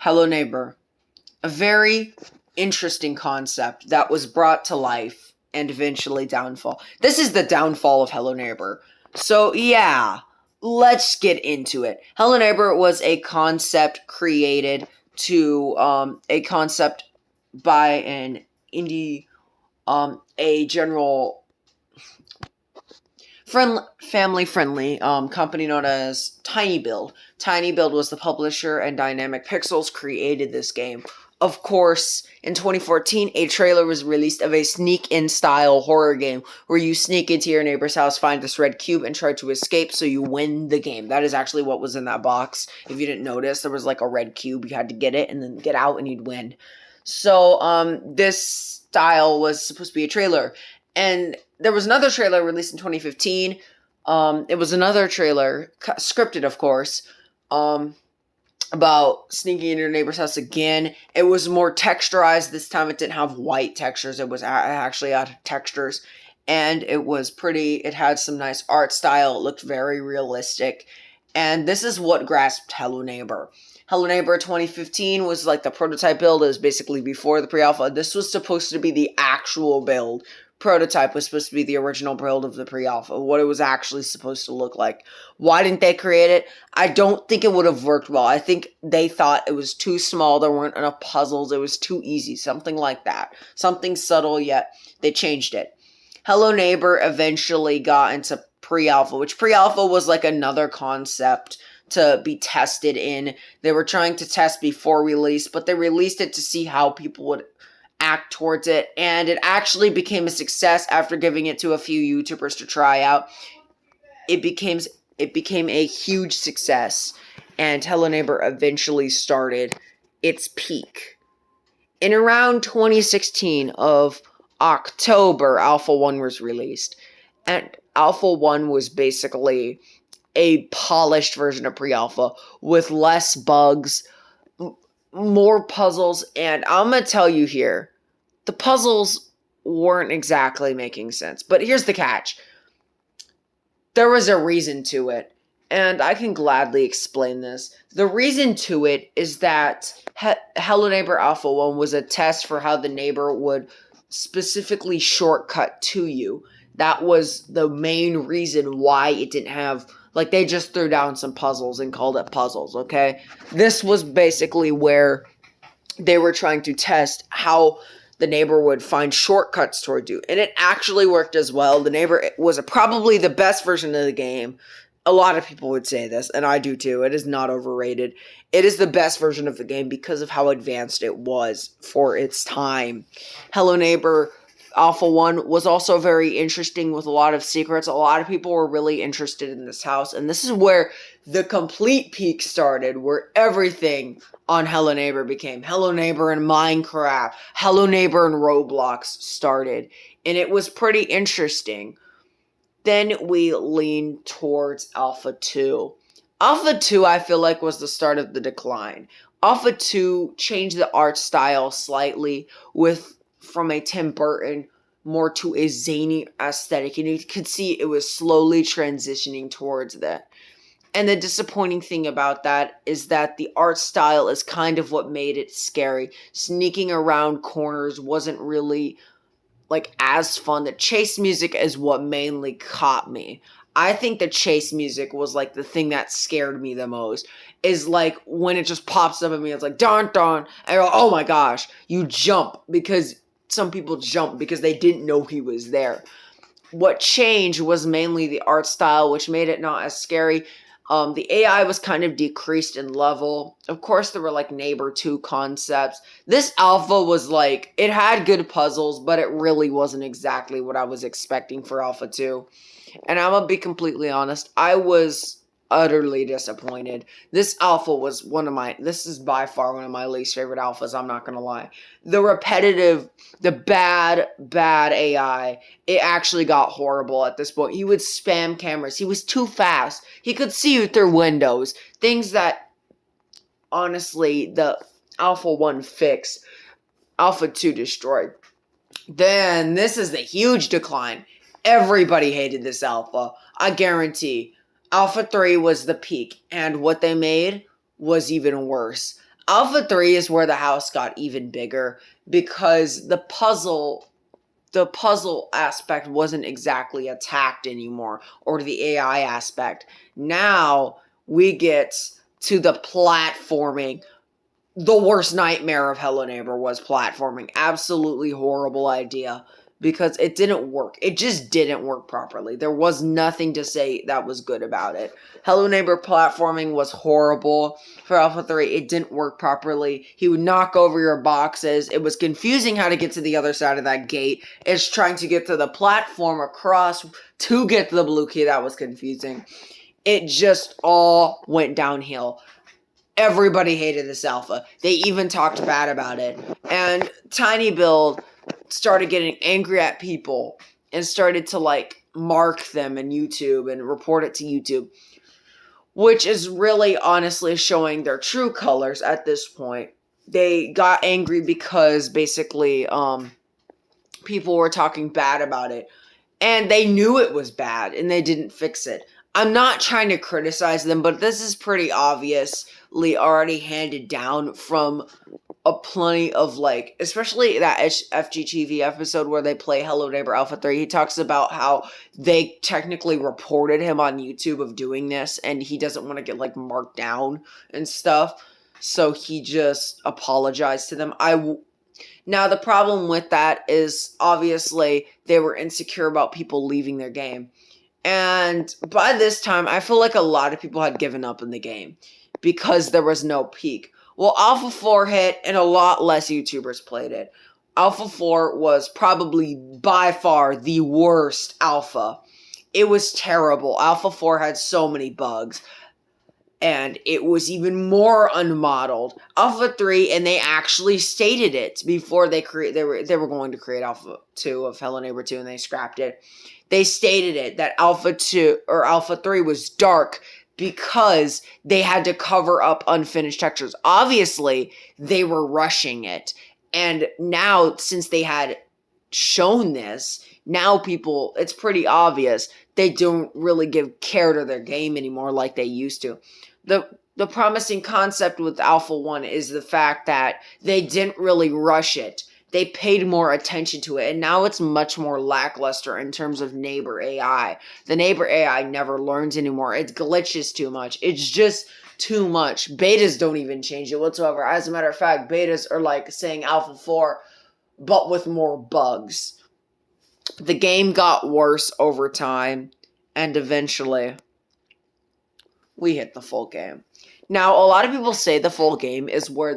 Hello Neighbor. A very interesting concept that was brought to life and eventually downfall. This is the downfall of Hello Neighbor. So, yeah, let's get into it. Hello Neighbor was a concept created a concept by an indie, a general family friendly company known as Tiny Build. Tiny Build was the publisher, and Dynamic Pixels created this game. Of course, in 2014, a trailer was released of a sneak-in style horror game where you sneak into your neighbor's house, find this red cube, and try to escape so you win the game. That is actually what was in that box. If you didn't notice, there was like a red cube. You had to get it and then get out and you'd win. So, this style was supposed to be a trailer. And there was another trailer released in 2015. It was another trailer, scripted, of course, about sneaking into your neighbor's house again. It was more texturized this time. It didn't have white textures. It was actually out of textures. And it was pretty. It had some nice art style. It looked very realistic. And this is what grasped Hello Neighbor. Hello Neighbor 2015 was like the prototype build. It was basically before the pre-alpha. This was supposed to be the actual build. Prototype was supposed to be the original build of the pre-alpha, what it was actually supposed to look like. Why didn't they create it? I don't think it would have worked well. I think they thought it was too small, there weren't enough puzzles, it was too easy, something like that. Something subtle, yet they changed it. Hello Neighbor eventually got into pre-alpha, which pre-alpha was like another concept to be tested in. They were trying to test before release, but they released it to see how people would act towards it, and it actually became a success after giving it to a few YouTubers to try out. It became a huge success, and Hello Neighbor eventually started its peak. In around 2016 of October, Alpha 1 was released, and Alpha 1 was basically a polished version of pre-alpha with less bugs, more puzzles, and I'm gonna tell you here, the puzzles weren't exactly making sense. But here's the catch. There was a reason to it, and I can gladly explain this. The reason to it is that Hello Neighbor Alpha 1 was a test for how the neighbor would specifically shortcut to you. That was the main reason why it didn't have, like, they just threw down some puzzles and called it puzzles, okay? This was basically where they were trying to test how the neighbor would find shortcuts toward you. And it actually worked as well. The neighbor was probably the best version of the game. A lot of people would say this, and I do too. It is not overrated. It is the best version of the game because of how advanced it was for its time. Hello Neighbor Alpha 1 was also very interesting with a lot of secrets. A lot of people were really interested in this house, and this is where the complete peak started, where everything on Hello Neighbor became Hello Neighbor and Minecraft, Hello Neighbor and Roblox started, and it was pretty interesting. Then we leaned towards Alpha 2. Alpha 2, I feel like, was the start of the decline. Alpha 2 changed the art style slightly from a Tim Burton more to a zany aesthetic, and you could see it was slowly transitioning towards that. And the disappointing thing about that is that the art style is kind of what made it scary. Sneaking around corners wasn't really like as fun. The chase music is what mainly caught me. I think the chase music was like the thing that scared me the most. Is like when it just pops up at me, it's like dun dun, and you're like, oh my gosh, you jump because some people jump because they didn't know he was there. What changed was mainly the art style, which made it not as scary. The AI was kind of decreased in level. Of course, there were like Neighbor 2 concepts. This alpha was like, it had good puzzles, but it really wasn't exactly what I was expecting for Alpha 2. And I'm gonna be completely honest, I was utterly disappointed. This is by far one of my least favorite alphas, I'm not gonna lie. The repetitive, the bad AI, it actually got horrible at this point. He would spam cameras. He was too fast. He could see you through windows. Things that, honestly, the Alpha 1 fixed, Alpha 2 destroyed. Then, this is the huge decline. Everybody hated this alpha. I guarantee. Alpha 3 was the peak, and what they made was even worse. Alpha 3 is where the house got even bigger because the puzzle aspect wasn't exactly attacked anymore, or the AI aspect. Now we get to the platforming. The worst nightmare of Hello Neighbor was platforming. Absolutely horrible idea because it didn't work. It just didn't work properly. There was nothing to say that was good about it. Hello Neighbor platforming was horrible for Alpha 3. It didn't work properly. He would knock over your boxes. It was confusing how to get to the other side of that gate. It's trying to get to the platform across to get to the blue key. That was confusing. It just all went downhill. Everybody hated this alpha. They even talked bad about it. And Tiny Build started getting angry at people and started to like mark them in YouTube and report it to YouTube, which is really honestly showing their true colors at this point. They got angry because basically people were talking bad about it. And they knew it was bad and they didn't fix it. I'm not trying to criticize them, but this is pretty obviously already handed down from a plenty of like, especially that FGTV episode where they play Hello Neighbor Alpha 3. He talks about how they technically reported him on YouTube of doing this and he doesn't want to get like marked down and stuff. So he just apologized to them. Now, the problem with that is obviously they were insecure about people leaving their game. And by this time, I feel like a lot of people had given up in the game because there was no peak. Well, Alpha 4 hit and a lot less YouTubers played it. Alpha 4 was probably by far the worst alpha. It was terrible. Alpha 4 had so many bugs. And it was even more unmodeled. Alpha 3, and they actually stated it before they were going to create Alpha 2 of Hello Neighbor 2, and they scrapped it. They stated it that Alpha 2 or Alpha 3 was dark because they had to cover up unfinished textures. Obviously, they were rushing it. And now, since they had shown this, now people, it's pretty obvious they don't really give care to their game anymore like they used to. The promising concept with Alpha 1 is the fact that they didn't really rush it. They paid more attention to it, and now it's much more lackluster in terms of neighbor AI. The neighbor AI never learns anymore. It glitches too much. It's just too much. Betas don't even change it whatsoever. As a matter of fact, betas are like saying Alpha 4, but with more bugs. The game got worse over time, and eventually we hit the full game. Now, a lot of people say the full game is where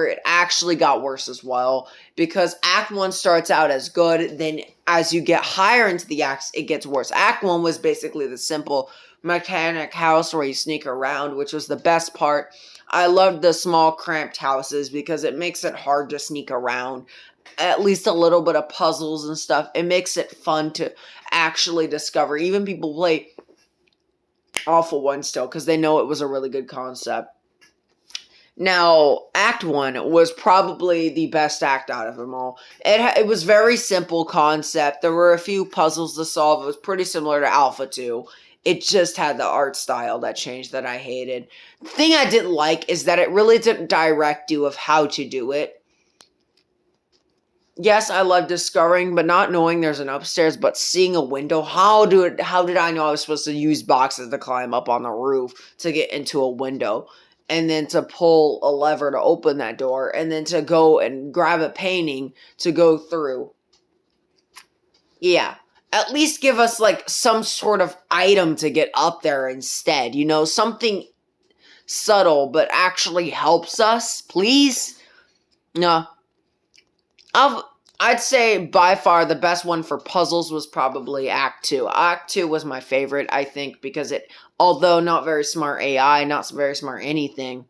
it actually got worse as well, because Act 1 starts out as good, then as you get higher into the acts, it gets worse. Act 1 was basically the simple mechanic house where you sneak around, which was the best part. I loved the small cramped houses because it makes it hard to sneak around. At least a little bit of puzzles and stuff. It makes it fun to actually discover. Even people play Alpha 1 still because they know it was a really good concept. Now, Act 1 was probably the best act out of them all. It was very simple concept. There were a few puzzles to solve. It was pretty similar to Alpha 2. It just had the art style that changed that I hated. The thing I didn't like is that it really didn't direct you of how to do it. Yes, I love discovering, but not knowing there's an upstairs, but seeing a window. How did I know I was supposed to use boxes to climb up on the roof to get into a window? And then to pull a lever to open that door, and then to go and grab a painting to go through. Yeah. At least give us, like, some sort of item to get up there instead. You know, something subtle, but actually helps us, please? No. I'd say by far the best one for puzzles was probably Act 2. Act 2 was my favorite, I think, because it, although not very smart AI, not very smart anything,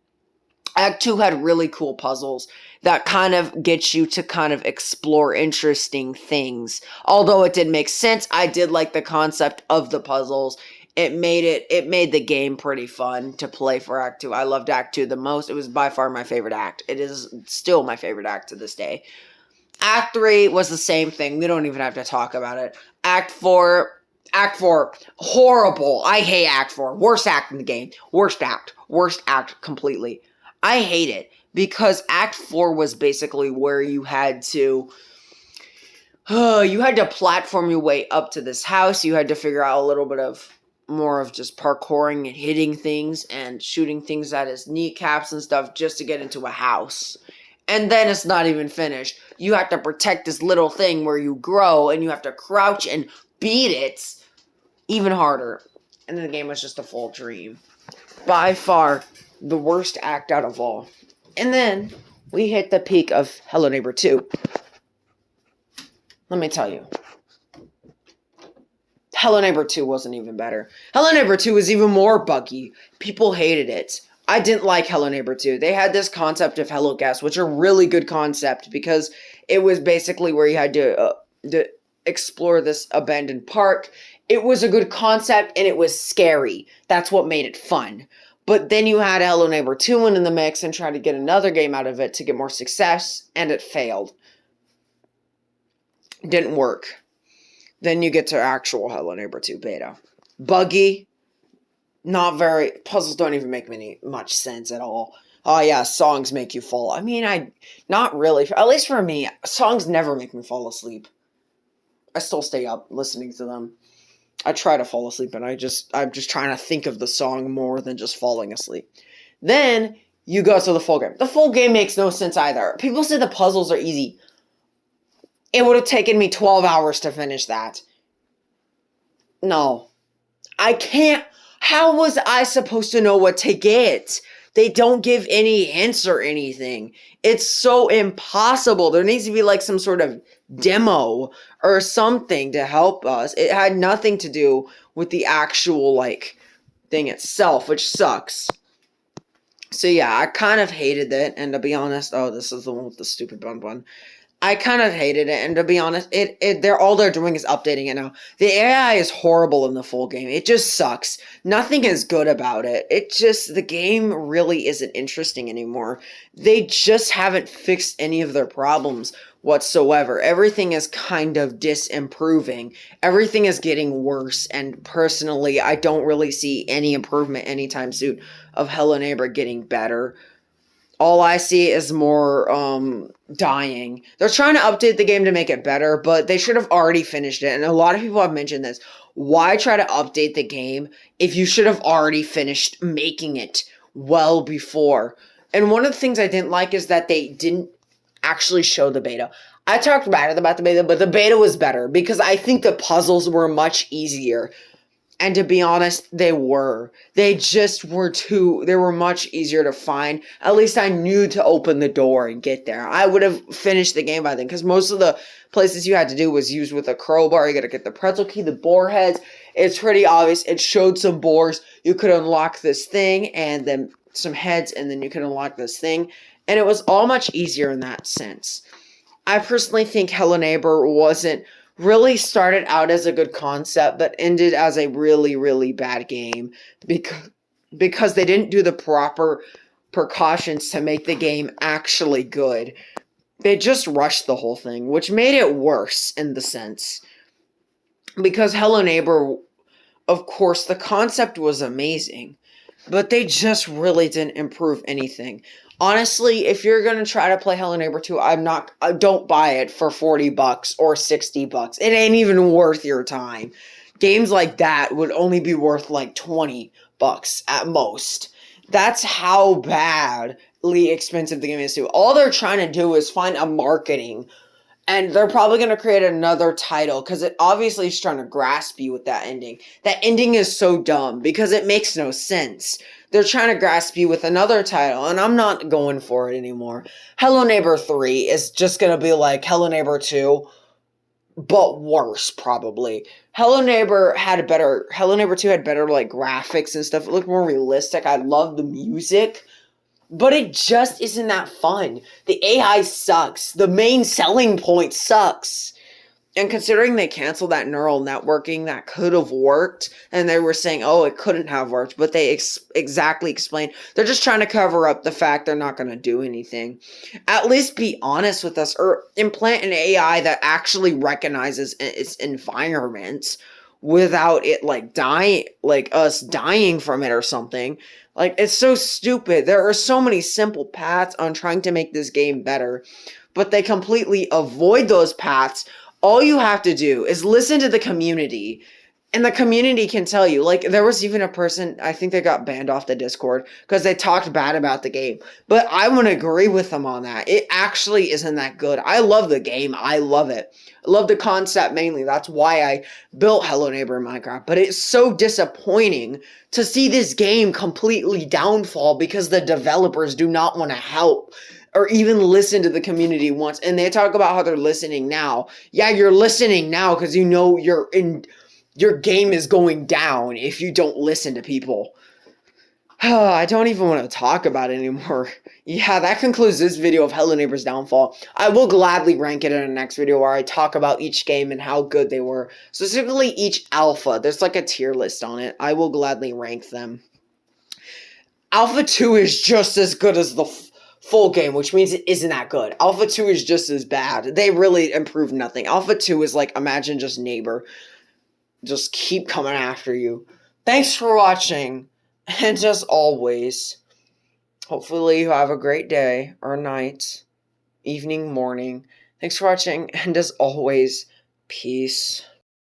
Act 2 had really cool puzzles that kind of get you to kind of explore interesting things. Although it did make sense, I did like the concept of the puzzles. It made the game pretty fun to play for Act 2. I loved Act 2 the most. It was by far my favorite act. It is still my favorite act to this day. Act 3 was the same thing. We don't even have to talk about it. Act 4, horrible. I hate Act 4. Worst act in the game. Worst act completely. I hate it because Act 4 was basically where you had to platform your way up to this house. You had to figure out a little bit of more of just parkouring and hitting things and shooting things at his kneecaps and stuff just to get into a house. And then it's not even finished. You have to protect this little thing where you grow and you have to crouch and beat it even harder. And the game was just a full dream. By far the worst act out of all. And then we hit the peak of Hello Neighbor 2. Let me tell you. Hello Neighbor 2 wasn't even better. Hello Neighbor 2 was even more buggy. People hated it. I didn't like Hello Neighbor 2. They had this concept of Hello Guest, which are really good concept because it was basically where you had to explore this abandoned park. It was a good concept and it was scary. That's what made it fun. But then you had Hello Neighbor 2 in the mix and tried to get another game out of it to get more success, and it failed. Didn't work. Then you get to actual Hello Neighbor 2 beta. Buggy. Not very... Puzzles don't even make much sense at all. Oh yeah, songs make you fall. I mean, not really. At least for me, songs never make me fall asleep. I still stay up listening to them. I try to fall asleep, and I'm just trying to think of the song more than just falling asleep. Then you go to the full game. The full game makes no sense either. People say the puzzles are easy. It would have taken me 12 hours to finish that. No. I can't. How was I supposed to know what to get? They don't give any hints or anything. It's so impossible. There needs to be like some sort of demo or something to help us. It had nothing to do with the actual like thing itself, which sucks. So yeah, I kind of hated it, and to be honest, this is the one with the stupid bun. I kind of hated it, and to be honest, all they're doing is updating it now. The AI is horrible in the full game. It just sucks. Nothing is good about it. The game really isn't interesting anymore. They just haven't fixed any of their problems whatsoever. Everything is kind of disimproving. Everything is getting worse, and personally, I don't really see any improvement anytime soon of Hello Neighbor getting better. All I see is more dying. They're trying to update the game to make it better, but they should have already finished it. And a lot of people have mentioned this. Why try to update the game if you should have already finished making it well before? And one of the things I didn't like is that they didn't actually show the beta. I talked bad about the beta, but the beta was better because I think the puzzles were much easier. And to be honest, they were. They were much easier to find. At least I knew to open the door and get there. I would have finished the game by then, because most of the places you had to do was use with a crowbar. You gotta get the pretzel key, the boar heads. It's pretty obvious. It showed some boars. You could unlock this thing, and then some heads, and then you could unlock this thing. And it was all much easier in that sense. I personally think Hello Neighbor really started out as a good concept, but ended as a really, really bad game because they didn't do the proper precautions to make the game actually good. They just rushed the whole thing, which made it worse in the sense. Because Hello Neighbor, of course, the concept was amazing, but they just really didn't improve anything. Honestly, if you're going to try to play Hello Neighbor 2, don't buy it for $40 or $60. It ain't even worth your time. Games like that would only be worth like $20 at most. That's how badly expensive the game is too. All they're trying to do is find a marketing, and they're probably going to create another title because it obviously is trying to grasp you with that ending. That ending is so dumb because it makes no sense. They're trying to grasp you with another title, and I'm not going for it anymore. Hello Neighbor 3 is just going to be like Hello Neighbor 2, but worse, probably. Hello Neighbor 2 had better like graphics and stuff. It looked more realistic. I love the music, but it just isn't that fun. The AI sucks. The main selling point sucks. And considering they canceled that neural networking that could have worked, and they were saying, it couldn't have worked, but they exactly explained, they're just trying to cover up the fact they're not going to do anything. At least be honest with us, or implant an AI that actually recognizes its environment. without it like dying, like us dying from it or something. Like, it's so stupid. There are so many simple paths on trying to make this game better, but they completely avoid those paths. All you have to do is listen to the community, and the community can tell you. Like, there was even a person, I think they got banned off the Discord because they talked bad about the game. But I wouldn't agree with them on that. It actually isn't that good. I love the game. I love it. I love the concept mainly. That's why I built Hello Neighbor in Minecraft. But it's so disappointing to see this game completely downfall because the developers do not want to help or even listen to the community once. And they talk about how they're listening now. Yeah, you're listening now because you know your game is going down if you don't listen to people. I don't even want to talk about it anymore. Yeah, that concludes this video of Hello Neighbor's downfall. I will gladly rank it in the next video where I talk about each game and how good they were. Specifically each alpha. There's like a tier list on it. I will gladly rank them. Alpha 2 is just as good as the full game, which means it isn't that good. Alpha 2 is just as bad. They really improved nothing. Alpha 2 is like, imagine just Neighbor. Just keep coming after you. Thanks for watching, and as always, hopefully you have a great day, or night, evening, morning. Thanks for watching, and as always, peace.